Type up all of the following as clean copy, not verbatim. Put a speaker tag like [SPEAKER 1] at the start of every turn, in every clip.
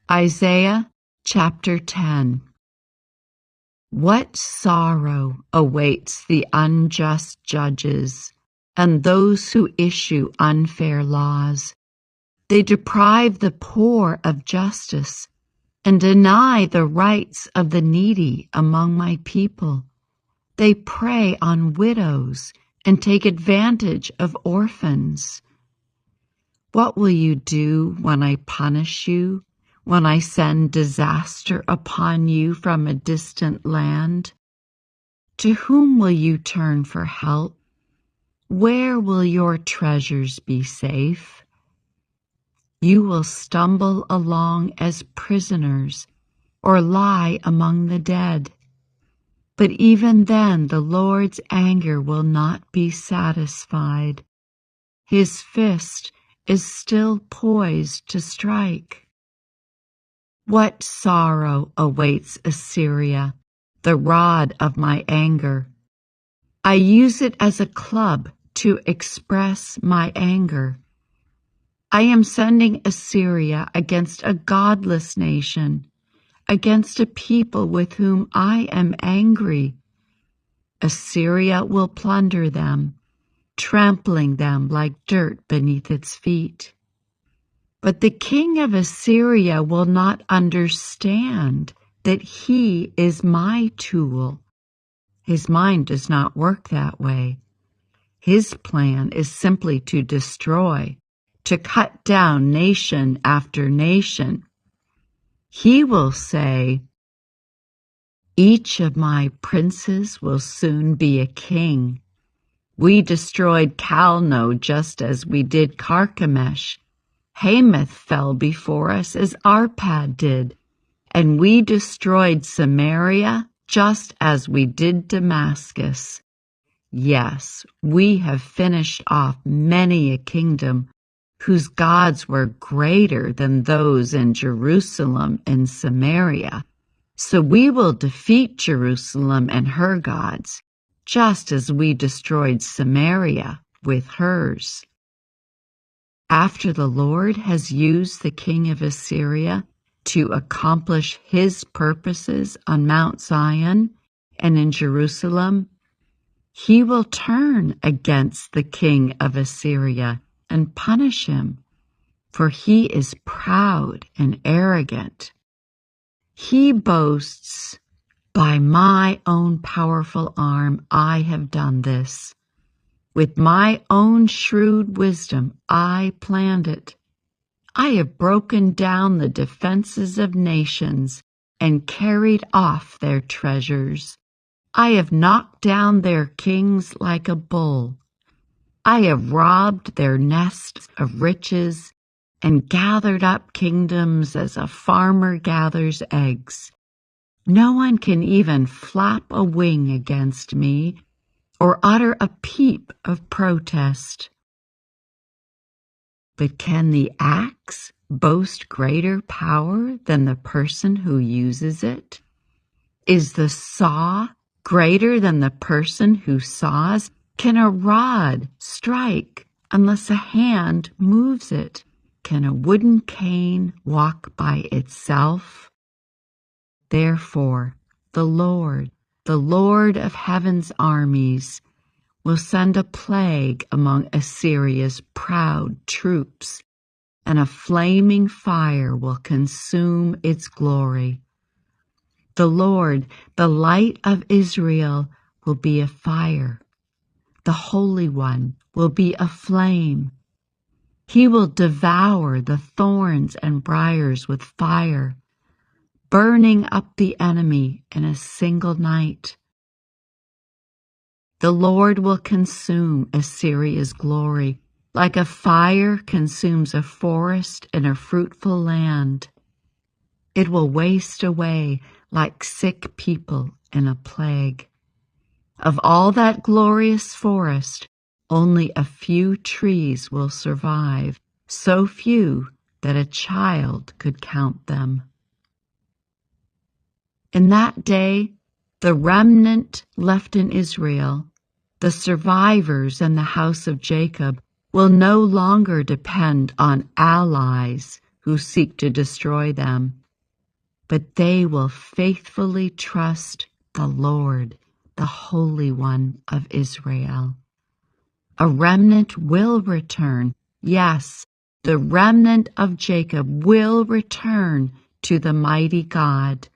[SPEAKER 1] Isaiah chapter 10. What sorrow awaits the unjust judges and those who issue unfair laws. They deprive the poor of justice and deny the rights of the needy among my people. They prey on widows and take advantage of orphans. What will you do when I punish you, when I send disaster upon you from a distant land? To whom will you turn for help? Where will your treasures be safe? You will stumble along as prisoners or lie among the dead. But even then the Lord's anger will not be satisfied. His fist is still poised to strike. What sorrow awaits Assyria, the rod of my anger? I use it as a club to express my anger. I am sending Assyria against a godless nation, against a people with whom I am angry. Assyria will plunder them, trampling them like dirt beneath its feet. But the king of Assyria will not understand that he is my tool. His mind does not work that way. His plan is simply to destroy, to cut down nation after nation. He will say, "Each of my princes will soon be a king. We destroyed Calno just as we did Carchemish. Hamath fell before us as Arpad did, and we destroyed Samaria just as we did Damascus. Yes, we have finished off many a kingdom whose gods were greater than those in Jerusalem and Samaria. So we will defeat Jerusalem and her gods, just as we destroyed Samaria with hers." After the Lord has used the king of Assyria to accomplish his purposes on Mount Zion and in Jerusalem, he will turn against the king of Assyria and punish him, for he is proud and arrogant. He boasts, "By my own powerful arm I have done this. With my own shrewd wisdom I planned it. I have broken down the defenses of nations and carried off their treasures. I have knocked down their kings like a bull. I have robbed their nests of riches and gathered up kingdoms as a farmer gathers eggs. No one can even flap a wing against me or utter a peep of protest. But can the axe boast greater power than the person who uses it? Is the saw greater than the person who saws? Can a rod strike unless a hand moves it? Can a wooden cane walk by itself? Therefore, the Lord of heaven's armies, will send a plague among Assyria's proud troops, and a flaming fire will consume its glory. The Lord, the light of Israel, will be a fire. The Holy One will be a flame. He will devour the thorns and briars with fire, burning up the enemy in a single night. The Lord will consume Assyria's glory, like a fire consumes a forest in a fruitful land. It will waste away like sick people in a plague. Of all that glorious forest, only a few trees will survive, so few that a child could count them. In that day, the remnant left in Israel, the survivors in the house of Jacob, will no longer depend on allies who seek to destroy them, but they will faithfully trust the Lord, the Holy One of Israel. A remnant will return. Yes, the remnant of Jacob will return to the mighty God.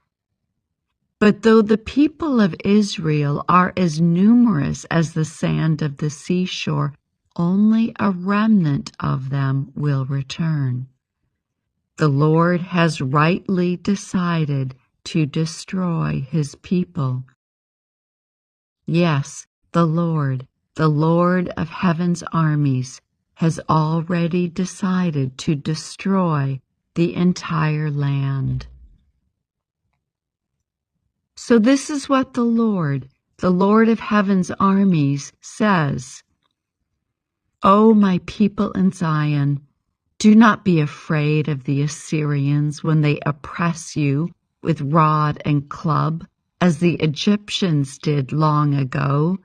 [SPEAKER 1] But though the people of Israel are as numerous as the sand of the seashore, only a remnant of them will return. The Lord has rightly decided to destroy his people. Yes, the Lord of heaven's armies, has already decided to destroy the entire land. So this is what the Lord of heaven's armies, says. O my people in Zion, do not be afraid of the Assyrians when they oppress you with rod and club, as the Egyptians did long ago.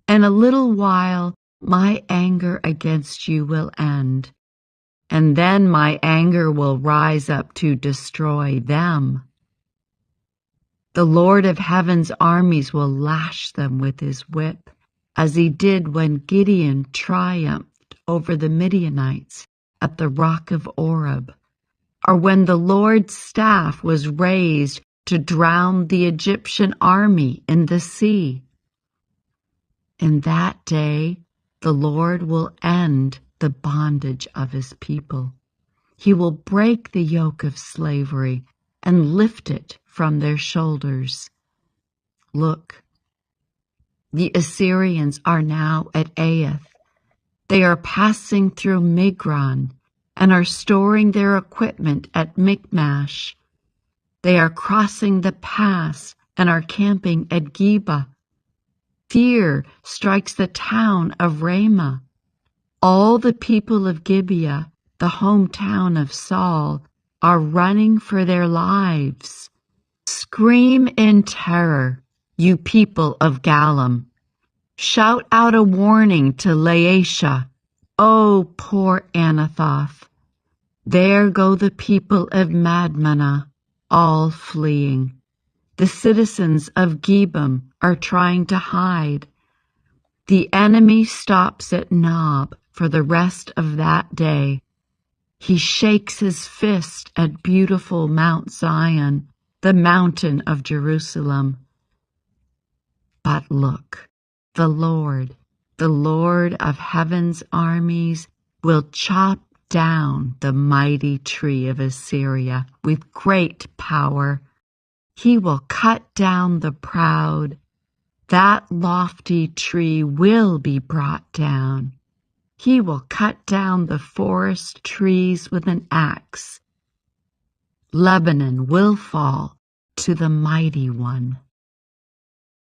[SPEAKER 1] In a little while my anger against you will end, and then my anger will rise up to destroy them. The Lord of heaven's armies will lash them with his whip, as he did when Gideon triumphed over the Midianites at the rock of Oreb, or when the Lord's staff was raised to drown the Egyptian army in the sea. In that day, the Lord will end the bondage of his people. He will break the yoke of slavery and lift it from their shoulders. Look, the Assyrians are now at Aeth. They are passing through Migron and are storing their equipment at Michmash. They are crossing the pass and are camping at Geba. Fear strikes the town of Ramah. All the people of Gibeah, the hometown of Saul, are running for their lives. Scream in terror, you people of Galim. Shout out a warning to Laisha. Oh, poor Anathoth. There go the people of Madmannah, all fleeing. The citizens of Gebim are trying to hide. The enemy stops at Nob for the rest of that day. He shakes his fist at beautiful Mount Zion, the mountain of Jerusalem. But look, the Lord of heaven's armies, will chop down the mighty tree of Assyria with great power. He will cut down the proud. That lofty tree will be brought down. He will cut down the forest trees with an axe. Lebanon will fall to the mighty one.